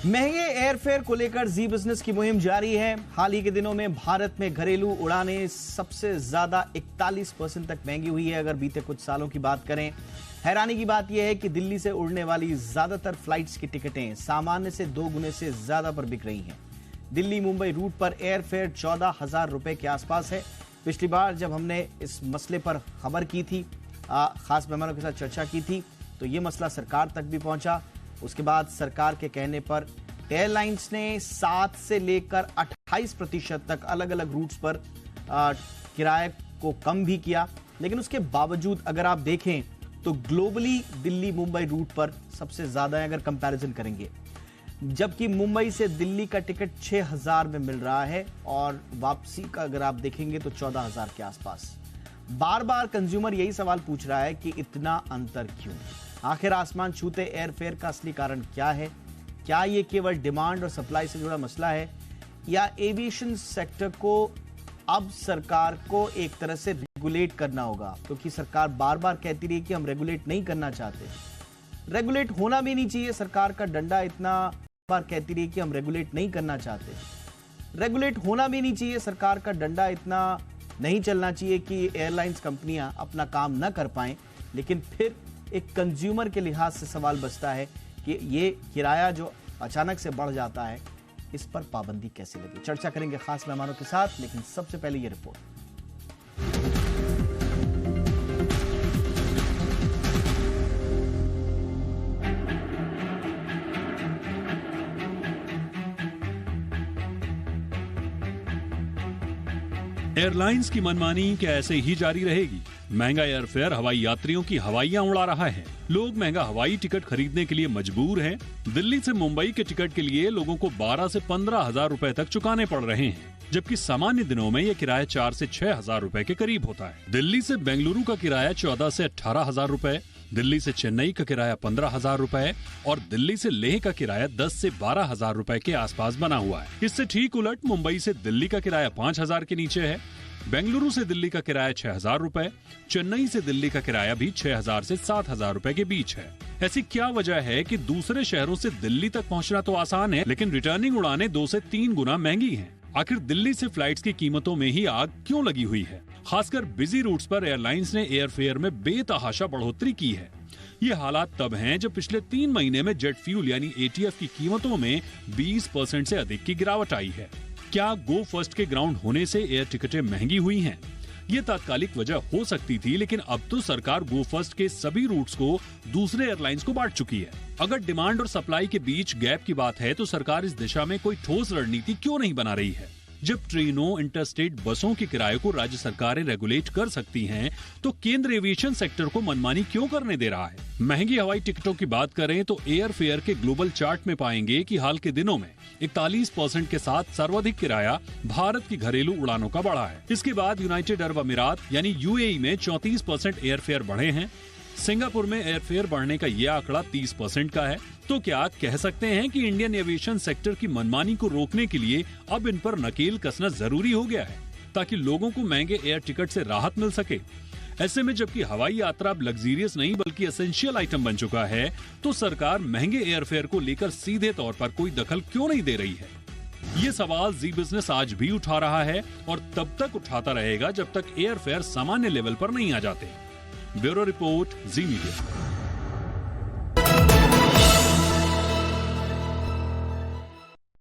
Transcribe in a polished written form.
महंगे एयरफेयर को लेकर जी बिजनेस की मुहिम जारी है। हाल ही के दिनों में भारत में घरेलू उड़ानें सबसे ज्यादा 41% तक महंगी हुई है। अगर बीते कुछ सालों की बात करें, हैरानी की बात यह है कि दिल्ली से उड़ने वाली ज्यादातर फ्लाइट्स की टिकटें सामान्य से 2 गुने से ज्यादा पर बिक रही हैं। दिल्ली मुंबई रूट पर एयरफेयर 14,000 रुपए के आसपास है। पिछली बार जब हमने इस मसले पर खबर की थी, खास मेहमानों के साथ चर्चा की थी, तो ये मसला सरकार तक भी पहुंचा। उसके बाद सरकार के कहने पर एयरलाइंस ने 7 से लेकर 28% तक अलग अलग रूट्स पर किराए को कम भी किया। लेकिन उसके बावजूद अगर आप देखें तो ग्लोबली दिल्ली मुंबई रूट पर सबसे ज्यादा है अगर कंपैरिजन करेंगे, जबकि मुंबई से दिल्ली का टिकट 6,000 में मिल रहा है और वापसी का अगर आप देखेंगे तो 14,000 के आसपास। बार बार कंज्यूमर यही सवाल पूछ रहा है कि इतना अंतर क्यों? आखिर आसमान छूते एयरफेयर का असली कारण क्या है? क्या ये केवल डिमांड और सप्लाई से जुड़ा मसला है, या एविएशन सेक्टर को अब सरकार को एक तरह से रेगुलेट करना होगा? क्योंकि सरकार बार बार कहती रही कि हम रेगुलेट नहीं करना चाहते। रेगुलेट होना भी नहीं चाहिए। सरकार का डंडा इतना बार कहती रही कि हम रेगुलेट नहीं करना चाहते। रेगुलेट होना भी नहीं चाहिए। सरकार का डंडा इतना नहीं चलना चाहिए कि एयरलाइंस कंपनियां अपना काम न कर पाएं। लेकिन फिर एक कंज्यूमर के लिहाज से सवाल बचता है कि ये किराया जो अचानक से बढ़ जाता है, इस पर पाबंदी कैसे लगी? चर्चा करेंगे खास मेहमानों के साथ, लेकिन सबसे पहले ये रिपोर्ट। एयरलाइंस की मनमानी क्या ऐसे ही जारी रहेगी? महंगा एयरफेयर हवाई यात्रियों की हवाइयां उड़ा रहा है। लोग महंगा हवाई टिकट खरीदने के लिए मजबूर हैं। दिल्ली से मुंबई के टिकट के लिए लोगों को 12 से 15,000 रुपए तक चुकाने पड़ रहे हैं, जबकि सामान्य दिनों में यह किराया 4 से 6,000 रुपए के करीब होता है। दिल्ली से बेंगलुरु का किराया 14 से 18,000 रुपए, दिल्ली से चेन्नई का किराया 15,000 रुपए और दिल्ली से लेह का किराया 10 से 12,000 रुपए के आसपास बना हुआ है। इससे ठीक उलट मुंबई से दिल्ली का किराया 5,000 के नीचे है। बेंगलुरु से दिल्ली का किराया 6,000 रुपए, चेन्नई से दिल्ली का किराया भी 6,000 से 7,000 रुपए के बीच है। ऐसी क्या वजह है कि दूसरे शहरों से दिल्ली तक पहुंचना तो आसान है, लेकिन रिटर्निंग उड़ानें 2 से 3 गुना महंगी हैं? आखिर दिल्ली से फ्लाइट्स की कीमतों में ही आग क्यों लगी हुई है? खासकर बिजी रूट्स पर एयरलाइंस ने एयरफेयर में बेतहाशा बढ़ोतरी की है। ये हालात तब हैं जब पिछले 3 महीने में जेट फ्यूल यानी ATF की कीमतों में 20% से अधिक की गिरावट आई है। क्या गो फर्स्ट के ग्राउंड होने से एयर टिकटें महंगी हुई हैं? ये तात्कालिक वजह हो सकती थी, लेकिन अब तो सरकार गो फर्स्ट के सभी रूट्स को दूसरे एयरलाइंस को बांट चुकी है। अगर डिमांड और सप्लाई के बीच गैप की बात है तो सरकार इस दिशा में कोई ठोस रणनीति क्यों नहीं बना रही है? जब ट्रेनों, इंटरस्टेट बसों के किराए को राज्य सरकारें रेगुलेट कर सकती हैं, तो केंद्र एविएशन सेक्टर को मनमानी क्यों करने दे रहा है? महंगी हवाई टिकटों की बात करें तो एयर फेयर के ग्लोबल चार्ट में पाएंगे कि हाल के दिनों में 41% के साथ सर्वाधिक किराया भारत की घरेलू उड़ानों का बढ़ा है। इसके बाद यूनाइटेड अरब अमीरात यानी UAE में 34% एयरफेयर बढ़े हैं। सिंगापुर में एयरफेयर बढ़ने का यह आंकड़ा 30% का है। तो क्या कह सकते हैं कि इंडियन एविएशन सेक्टर की मनमानी को रोकने के लिए अब इन पर नकेल कसना जरूरी हो गया है, ताकि लोगों को महंगे एयर टिकट से राहत मिल सके? ऐसे में जबकि हवाई यात्रा अब लग्जरियस नहीं बल्कि एसेंशियल आइटम बन चुका है, तो सरकार महंगे एयरफेयर को लेकर सीधे तौर पर कोई दखल क्यों नहीं दे रही है? ये सवाल जी बिजनेस आज भी उठा रहा है और तब तक उठाता रहेगा जब तक एयरफेयर सामान्य लेवल पर नहीं आ जाते। ब्यूरो रिपोर्ट, जी मीडिया।